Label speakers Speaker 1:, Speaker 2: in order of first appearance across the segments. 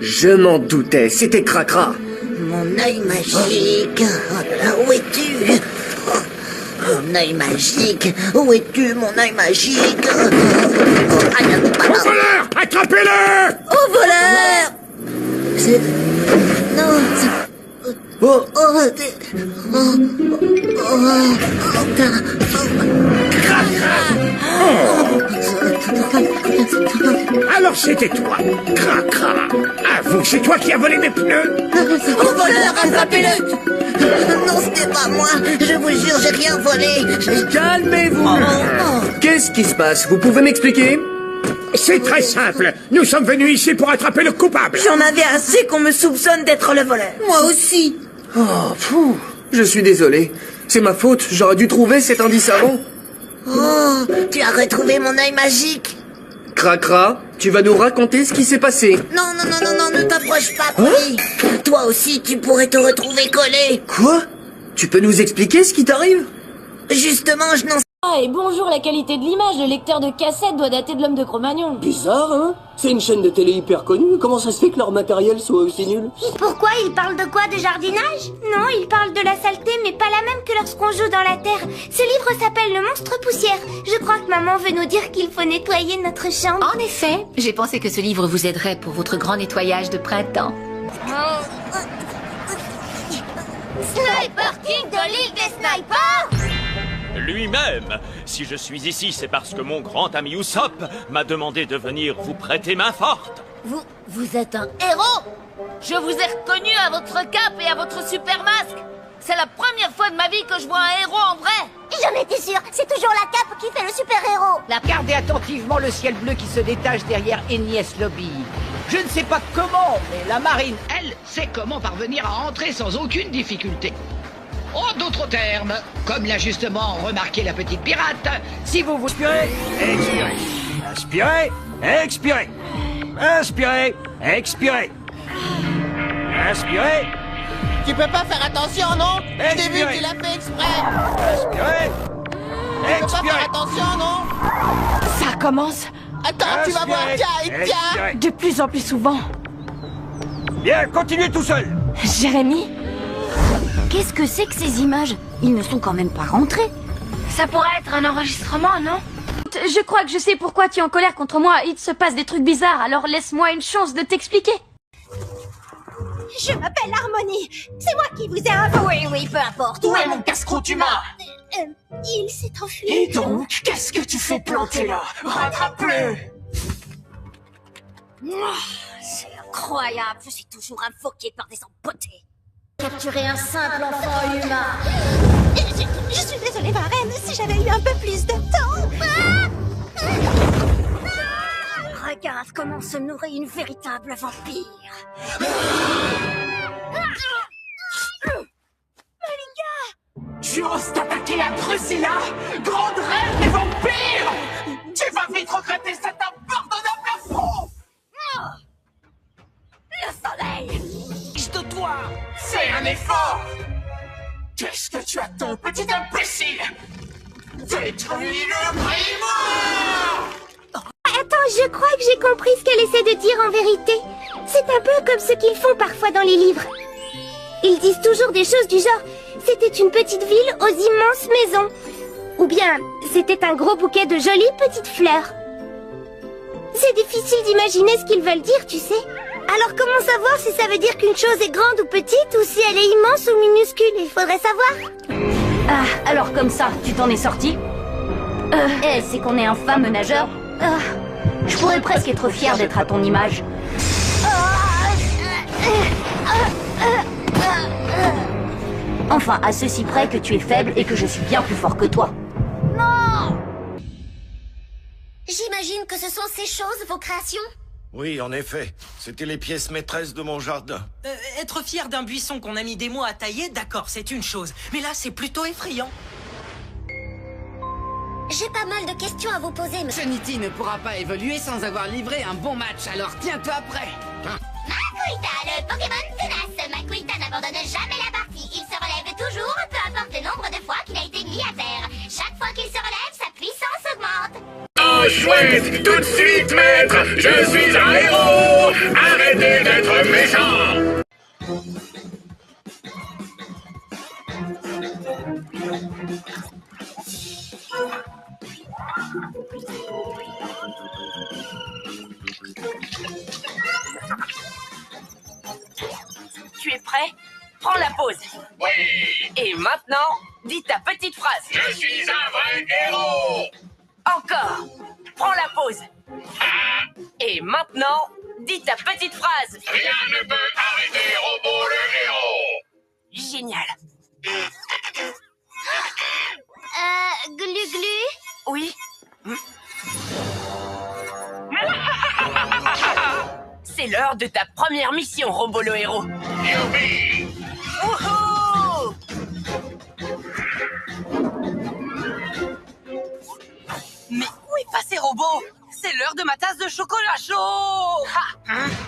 Speaker 1: Je m'en doutais, c'était Cracra.
Speaker 2: Mon œil magique, où es-tu? Mon œil magique, où es-tu, mon œil magique?
Speaker 3: Au voleur! Attrapez-le!
Speaker 2: Au voleur! C'est... Non, c'est...
Speaker 1: Oh,
Speaker 3: Alors c'était toi, Cracra. Avoue, c'est toi qui as volé mes pneus.
Speaker 2: Au voleur, attrapez-le! Non, c'était pas moi. Je vous jure, j'ai rien volé.
Speaker 1: calmez-vous. Qu'est-ce qui se passe? Vous pouvez m'expliquer?
Speaker 3: C'est très simple. Nous sommes venus ici pour attraper le coupable.
Speaker 2: J'en avais assez qu'on me soupçonne d'être le voleur. Moi aussi.
Speaker 1: Oh, pfou, je suis désolé. C'est ma faute, j'aurais dû trouver cet indice avant.
Speaker 2: Oh, tu as retrouvé mon œil magique.
Speaker 1: Cracra, tu vas nous raconter ce qui s'est passé.
Speaker 2: Non, non, non, non, non, ne t'approche pas, Polly. Toi aussi, tu pourrais te retrouver collé.
Speaker 1: Quoi? Tu peux nous expliquer ce qui t'arrive?
Speaker 2: Justement, je n'en sais...
Speaker 4: Ah, et bonjour, la qualité de l'image, le lecteur de cassette doit dater de l'homme de Cro-Magnon.
Speaker 5: Bizarre, hein? C'est une chaîne de télé hyper connue, comment ça se fait que leur matériel soit aussi nul?
Speaker 6: Pourquoi il parle de quoi? De jardinage? Non, il parle de la saleté, mais pas la même que lorsqu'on joue dans la terre. Ce livre s'appelle Le Monstre Poussière. Je crois que maman veut nous dire qu'il faut nettoyer notre chambre.
Speaker 7: En effet, j'ai pensé que ce livre vous aiderait pour votre grand nettoyage de printemps.
Speaker 6: Sniper King de l'île des snipers!
Speaker 8: Lui-même. Si je suis ici, c'est parce que mon grand ami Usopp m'a demandé de venir vous prêter main forte.
Speaker 4: Vous êtes un héros! Je vous ai reconnu à votre cape et à votre super masque. C'est la première fois de ma vie que je vois un héros en vrai.
Speaker 6: J'en étais sûre, c'est toujours la cape qui fait le super-héros.
Speaker 9: Regardez attentivement le ciel bleu qui se détache derrière Enies Lobby. Je ne sais pas comment, mais la marine, elle, sait comment parvenir à entrer sans aucune difficulté. En d'autres termes, comme l'a justement remarqué la petite pirate, si vous vous...
Speaker 3: Inspirez, expirez. Inspirez, expirez. Inspirez, expirez. Inspirez.
Speaker 2: Tu peux pas faire attention, non? Je t'ai vu,
Speaker 3: Expirez.
Speaker 2: tu l'as fait exprès.
Speaker 3: Inspirez.
Speaker 2: Tu peux pas faire
Speaker 3: Expirez.
Speaker 2: attention, non?
Speaker 7: Ça commence
Speaker 2: Attends, tu vas voir, tiens, tiens.
Speaker 3: Expirez.
Speaker 7: de plus en plus souvent.
Speaker 3: Bien, continuez tout seul.
Speaker 7: Jérémy,
Speaker 4: Qu'est-ce que c'est que ces images? Ils ne sont quand même pas rentrés.
Speaker 7: ça pourrait être un enregistrement, non?
Speaker 6: Je crois que je sais pourquoi tu es en colère contre moi. Il se passe des trucs bizarres, alors laisse-moi une chance de t'expliquer. Je m'appelle Harmonie. C'est moi qui vous ai invoqué. Oui, peu importe.
Speaker 9: Où est mon casse-croûte humain?
Speaker 6: Il s'est enfui.
Speaker 9: Et donc, qu'est-ce que tu fais planter là? Rattrape-le!
Speaker 6: C'est incroyable. Je suis toujours invoqué par des empotés. Capturer un simple enfant humain. Je suis désolée, ma reine. Si j'avais eu un peu plus de temps. Regarde comment se nourrit une véritable vampire.
Speaker 9: Tu oses t'attaquer à Drusilla, grande reine des vampires! Tu vas vite regretter cet impardonnable affront!
Speaker 6: Le soleil.
Speaker 9: De toi, fais un effort! Qu'est-ce que tu attends, petit imbécile? Détruis le grimoire!
Speaker 6: Attends, je crois que j'ai compris ce qu'elle essaie de dire en vérité. C'est un peu comme ce qu'ils font parfois dans les livres. Ils disent toujours des choses du genre « C'était une petite ville aux immenses maisons » ou bien « C'était un gros bouquet de jolies petites fleurs ». C'est difficile d'imaginer ce qu'ils veulent dire, tu sais. Alors comment savoir si ça veut dire qu'une chose est grande ou petite ou si elle est immense ou minuscule? Il faudrait savoir.
Speaker 4: Ah, alors comme ça, tu t'en es sorti? C'est qu'on est un fameux nageur. Je pourrais presque être fier d'être à ton image. Enfin, à ceci près que tu es faible et que je suis bien plus fort que toi.
Speaker 6: J'imagine que ce sont ces choses, vos créations?
Speaker 10: Oui, en effet. C'était les pièces maîtresses de mon jardin.
Speaker 11: Être fier d'un buisson qu'on a mis des mois à tailler, d'accord, c'est une chose. Mais là, c'est plutôt effrayant.
Speaker 6: J'ai pas mal de questions à vous poser, mais...
Speaker 9: Trinity ne pourra pas évoluer sans avoir livré un bon match, alors tiens-toi prêt!
Speaker 6: Makuita, le Pokémon tenace. Makuita n'abandonne jamais la partie. Il se relève toujours, peu importe le nombre de fois qu'il a été mis à terre. Chaque fois qu'il se relève, sa puissance augmente.
Speaker 3: Oh Oh chouette, tout de suite maître, je suis un héros. Arrêtez d'être méchant.
Speaker 12: Tu es prêt? Prends la pause.
Speaker 3: Oui.
Speaker 12: Et maintenant, dis ta petite phrase.
Speaker 3: Je suis un vrai héros.
Speaker 12: Encore. Prends la pause. Et maintenant, dis ta petite phrase.
Speaker 3: Rien ne peut arrêter Robo le héros.
Speaker 12: Génial.
Speaker 6: Glu-glu?
Speaker 12: Oui. C'est l'heure de ta première mission, Robo le héros.
Speaker 3: Youpi.
Speaker 12: Wouhou! Mais où est passé Robo? C'est l'heure de ma tasse de chocolat chaud.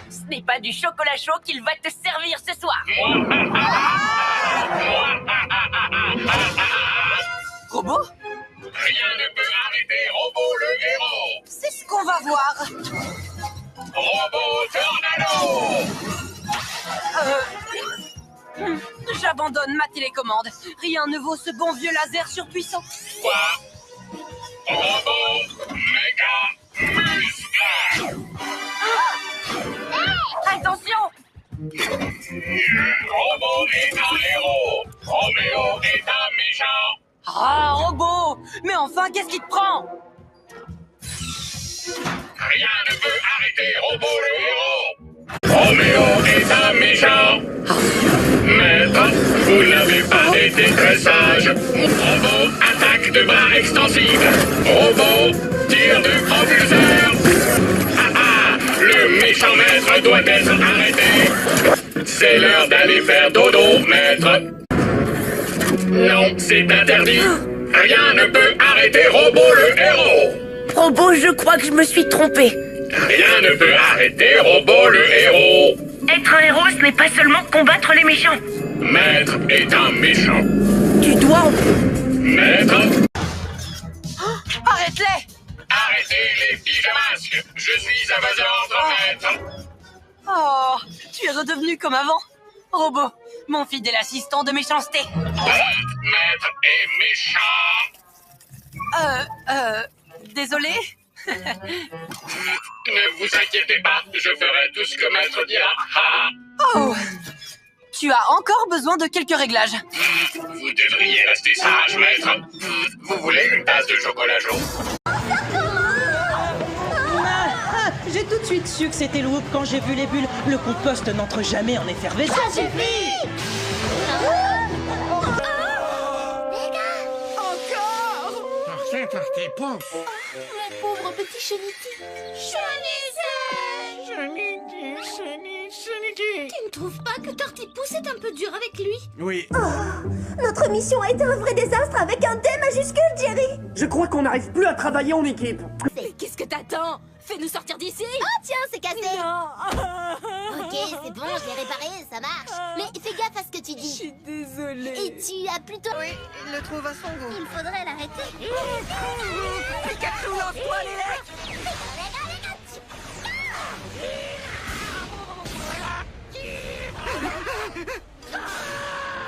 Speaker 12: Ce n'est pas du chocolat chaud qu'il va te servir ce soir. Robo?
Speaker 3: Rien ne peut arrêter Robo le héros.
Speaker 12: C'est ce qu'on va voir.
Speaker 3: Robo Tornado.
Speaker 12: J'abandonne ma télécommande. Rien ne vaut ce bon vieux laser surpuissant.
Speaker 3: Quoi? Robo Méga Musclé.
Speaker 12: Attention!
Speaker 3: Robo est un héros. Roméo est un méchant.
Speaker 12: Ah, Robo! Mais enfin, qu'est-ce qui te prend?
Speaker 3: Rien ne peut arrêter Robo le héros. Roméo est un méchant. Maître, vous n'avez pas été très sage. Robo attaque de bras extensifs. Robo tire de propulseur. Le méchant maître doit être arrêté. C'est l'heure d'aller faire dodo, maître. Non, c'est interdit. Rien ne peut arrêter Robo le héros.
Speaker 12: Robo, je crois que je me suis trompé.
Speaker 3: Rien ne peut arrêter Robo le héros.
Speaker 12: Être un héros, ce n'est pas seulement combattre les méchants.
Speaker 3: Maître est un méchant.
Speaker 12: Tu dois...
Speaker 3: Maître,
Speaker 12: Arrête-les!
Speaker 3: arrêtez les pyjamasques. Je suis à vos ordres, maître.
Speaker 12: Oh, tu es redevenu comme avant. Robo, mon fidèle assistant de méchanceté.
Speaker 3: Maître est méchant.
Speaker 12: Désolé.
Speaker 3: Ne vous inquiétez pas, je ferai tout ce que maître dira. Ah.
Speaker 12: Oh, tu as encore besoin de quelques réglages.
Speaker 3: Vous devriez rester sage, maître. Vous voulez une tasse de chocolat chaud?
Speaker 13: J'ai tout de suite su que c'était le Whoop quand j'ai vu les bulles. Le compost n'entre jamais en effervescence.
Speaker 6: Ça suffit!
Speaker 3: C'est parti, pouf.
Speaker 6: Mon pauvre petit cheniti. Cheniti! Tu ne trouves pas que Tortipousse est un peu dur avec lui?
Speaker 14: Oui.
Speaker 6: Notre mission a été un vrai désastre avec un D majuscule, Jerry!
Speaker 14: Je crois qu'on n'arrive plus à travailler en équipe.
Speaker 4: Mais qu'est-ce que t'attends? Fais-nous sortir d'ici!
Speaker 6: Oh tiens, c'est cassé!
Speaker 4: Non!
Speaker 6: Ok, c'est bon, je l'ai réparé, ça marche. Mais fais gaffe à ce que tu dis.
Speaker 13: Je suis désolée.
Speaker 6: Et tu as plutôt...
Speaker 11: Oui, il le trouve à son goût.
Speaker 6: Il faudrait l'arrêter.
Speaker 12: Pikachu, lance-toi, les lecs!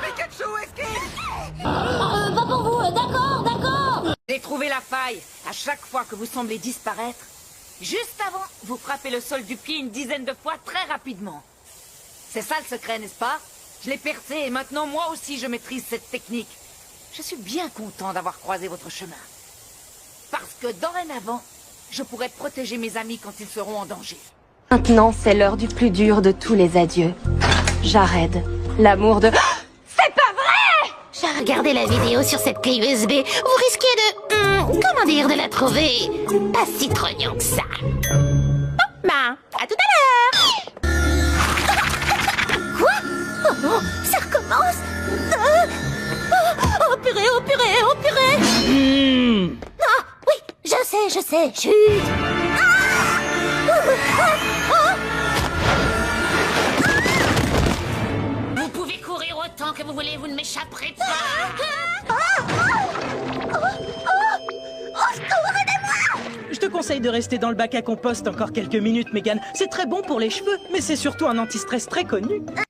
Speaker 12: Pikachu, esquive!
Speaker 6: Pas pour vous, d'accord!
Speaker 12: J'ai trouvé la faille. À chaque fois que vous semblez disparaître, juste avant, vous frappez le sol du pied une dizaine de fois très rapidement. C'est ça le secret, n'est-ce pas? Je l'ai percé et maintenant moi aussi je maîtrise cette technique. Je suis bien content d'avoir croisé votre chemin. Parce que dorénavant, je pourrai protéger mes amis quand ils seront en danger.
Speaker 15: Maintenant, c'est l'heure du plus dur de tous les adieux. Jared, l'amour de... C'est pas vrai!
Speaker 6: J'ai regardé la vidéo sur cette clé USB. Vous risquez de... comment dire, de la trouver pas si trognant que ça.
Speaker 15: Bah, à tout à l'heure!
Speaker 6: Quoi? Oh non, ça recommence. Oh purée, oh purée, oh purée. Ah, oui, je sais, chut.
Speaker 4: Vous pouvez courir autant que vous voulez, vous ne m'échapperez pas!
Speaker 6: Au secours, aidez-moi!
Speaker 13: Je te conseille de rester dans le bac à compost encore quelques minutes, Megan. C'est très bon pour les cheveux, mais c'est surtout un anti-stress très connu.